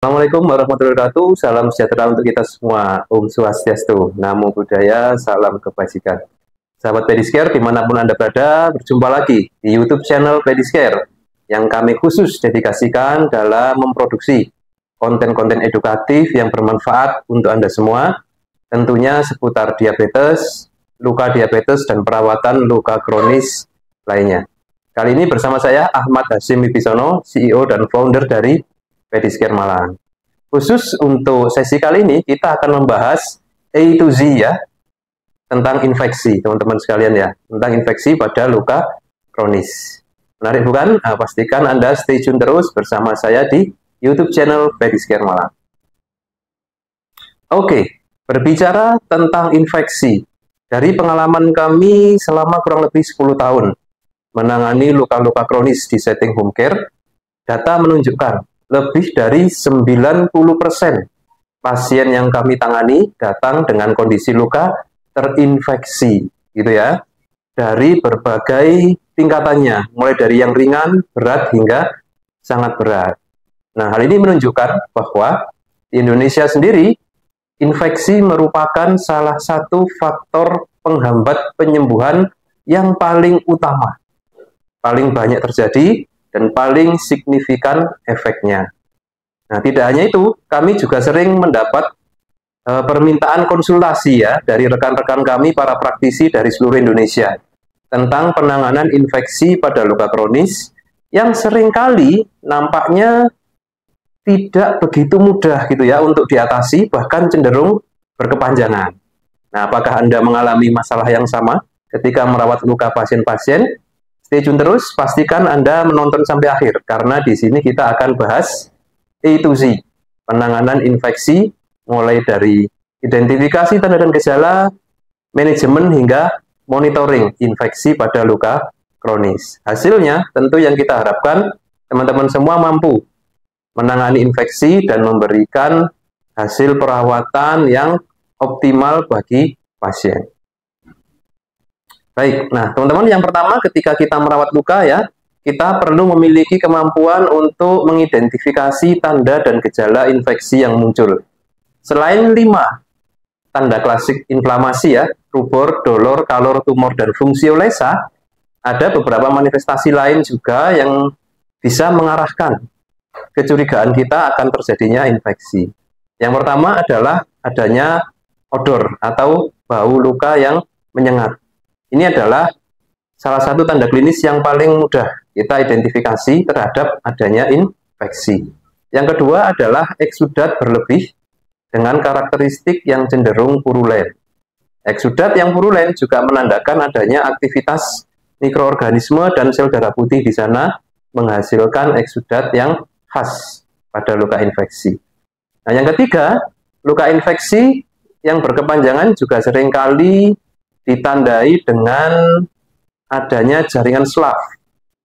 Assalamualaikum warahmatullahi wabarakatuh. Salam sejahtera untuk kita semua. Om Swastiastu, Namo Buddhaya, salam kebajikan. Sahabat Pedicare, dimanapun Anda berada, berjumpa lagi di YouTube channel Pedicare yang kami khusus dedikasikan dalam memproduksi konten-konten edukatif yang bermanfaat untuk Anda semua, tentunya seputar diabetes, luka diabetes, dan perawatan luka kronis lainnya. Kali ini bersama saya Ahmad Hasyim Wibisono, CEO dan founder dari Pedicare Malang. Khusus untuk sesi kali ini kita akan membahas A to Z ya, tentang infeksi teman-teman sekalian ya, tentang infeksi pada luka kronis. Menarik bukan? Nah, pastikan Anda stay tune terus bersama saya di YouTube channel Pedicare Malang. Oke, berbicara tentang infeksi, dari pengalaman kami selama kurang lebih 10 tahun menangani luka-luka kronis di setting home care, data menunjukkan lebih dari 90% pasien yang kami tangani datang dengan kondisi luka terinfeksi, gitu ya, dari berbagai tingkatannya, mulai dari yang ringan, berat, hingga sangat berat. Nah, hal ini menunjukkan bahwa di Indonesia sendiri, infeksi merupakan salah satu faktor penghambat penyembuhan yang paling utama, paling banyak terjadi, dan paling signifikan efeknya. Nah, tidak hanya itu, kami juga sering mendapat permintaan konsultasi ya dari rekan-rekan kami para praktisi dari seluruh Indonesia tentang penanganan infeksi pada luka kronis yang seringkali nampaknya tidak begitu mudah gitu ya untuk diatasi, bahkan cenderung berkepanjangan. Nah, apakah Anda mengalami masalah yang sama ketika merawat luka pasien-pasien? Stay tune terus, pastikan Anda menonton sampai akhir, karena di sini kita akan bahas A to Z, penanganan infeksi, mulai dari identifikasi tanda dan gejala, manajemen, hingga monitoring infeksi pada luka kronis. Hasilnya, tentu yang kita harapkan, teman-teman semua mampu menangani infeksi dan memberikan hasil perawatan yang optimal bagi pasien. Baik, nah teman-teman, yang pertama ketika kita merawat luka ya, kita perlu memiliki kemampuan untuk mengidentifikasi tanda dan gejala infeksi yang muncul. Selain 5 tanda klasik inflamasi ya, rubor, dolor, kalor, tumor, dan fungsiolesa, ada beberapa manifestasi lain juga yang bisa mengarahkan kecurigaan kita akan terjadinya infeksi. Yang pertama adalah adanya odor atau bau luka yang menyengat. Ini adalah salah satu tanda klinis yang paling mudah kita identifikasi terhadap adanya infeksi. Yang kedua adalah eksudat berlebih dengan karakteristik yang cenderung purulen. Eksudat yang purulen juga menandakan adanya aktivitas mikroorganisme dan sel darah putih di sana menghasilkan eksudat yang khas pada luka infeksi. Nah, yang ketiga, luka infeksi yang berkepanjangan juga seringkali ditandai dengan adanya jaringan slaf,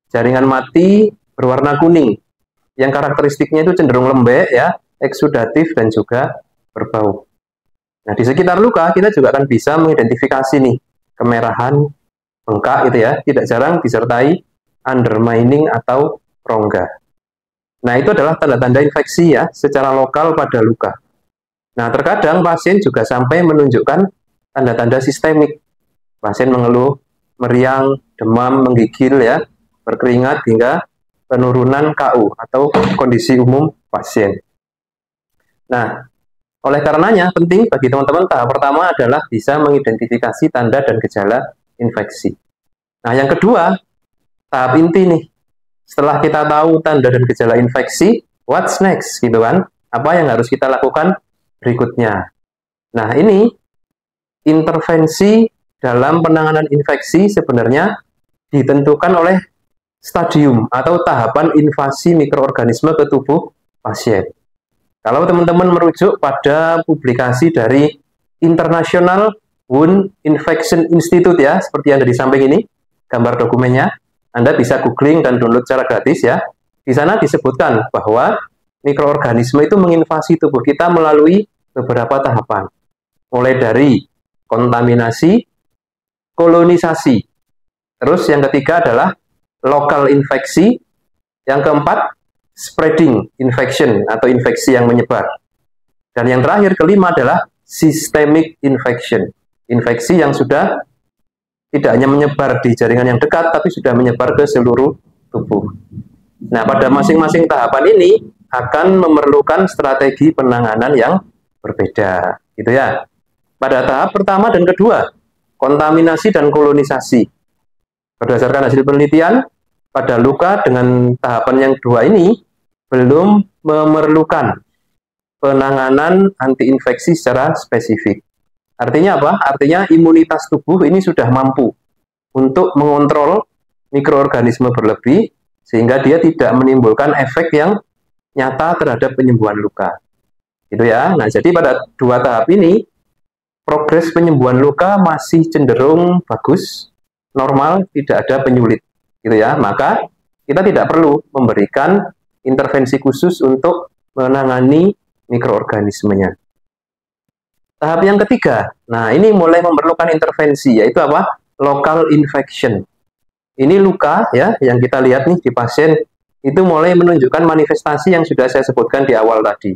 jaringan mati berwarna kuning, yang karakteristiknya itu cenderung lembek ya, eksudatif, dan juga berbau. Nah, di sekitar luka kita juga akan bisa mengidentifikasi nih kemerahan, bengkak gitu ya, tidak jarang disertai undermining atau rongga. Nah, itu adalah tanda-tanda infeksi ya secara lokal pada luka. Nah, terkadang pasien juga sampai menunjukkan tanda-tanda sistemik. Pasien mengeluh meriang, demam, menggigil ya, berkeringat, hingga penurunan KU atau kondisi umum pasien. Nah, oleh karenanya penting bagi teman-teman tahap pertama adalah bisa mengidentifikasi tanda dan gejala infeksi. Nah, yang kedua, tahap inti nih. Setelah kita tahu tanda dan gejala infeksi, what's next gitu kan? Apa yang harus kita lakukan berikutnya? Nah, ini intervensi dalam penanganan infeksi sebenarnya ditentukan oleh stadium atau tahapan invasi mikroorganisme ke tubuh pasien. Kalau teman-teman merujuk pada publikasi dari International Wound Infection Institute ya, seperti yang ada di samping ini, gambar dokumennya, Anda bisa googling dan download secara gratis ya. Di sana disebutkan bahwa mikroorganisme itu menginvasi tubuh kita melalui beberapa tahapan. Mulai dari kontaminasi, kolonisasi. Terus yang ketiga adalah lokal infeksi. Yang keempat, spreading infection atau infeksi yang menyebar. Dan yang terakhir, kelima adalah systemic infection, infeksi yang sudah tidak hanya menyebar di jaringan yang dekat, tapi sudah menyebar ke seluruh tubuh. Nah, pada masing-masing tahapan ini akan memerlukan strategi penanganan yang berbeda, gitu ya. Pada tahap pertama dan kedua, kontaminasi dan kolonisasi. Berdasarkan hasil penelitian, pada luka dengan tahapan yang kedua ini belum memerlukan penanganan antiinfeksi secara spesifik. Artinya apa? Artinya imunitas tubuh ini sudah mampu untuk mengontrol mikroorganisme berlebih sehingga dia tidak menimbulkan efek yang nyata terhadap penyembuhan luka. Gitu ya. Nah, jadi pada dua tahap ini progres penyembuhan luka masih cenderung bagus, normal, tidak ada penyulit. Gitu ya. Maka kita tidak perlu memberikan intervensi khusus untuk menangani mikroorganismenya. Tahap yang ketiga, nah ini mulai memerlukan intervensi, yaitu apa? Local infection. Ini luka ya, yang kita lihat nih di pasien, itu mulai menunjukkan manifestasi yang sudah saya sebutkan di awal tadi.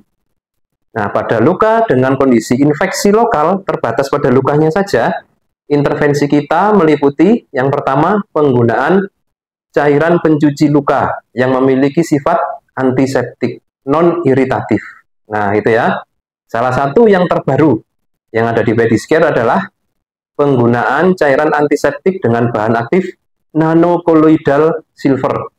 Nah, pada luka dengan kondisi infeksi lokal, terbatas pada lukanya saja, intervensi kita meliputi yang pertama, penggunaan cairan pencuci luka yang memiliki sifat antiseptik, non-iritatif. Nah, itu ya. Salah satu yang terbaru yang ada di Pedicare adalah penggunaan cairan antiseptik dengan bahan aktif nanocolloidal silver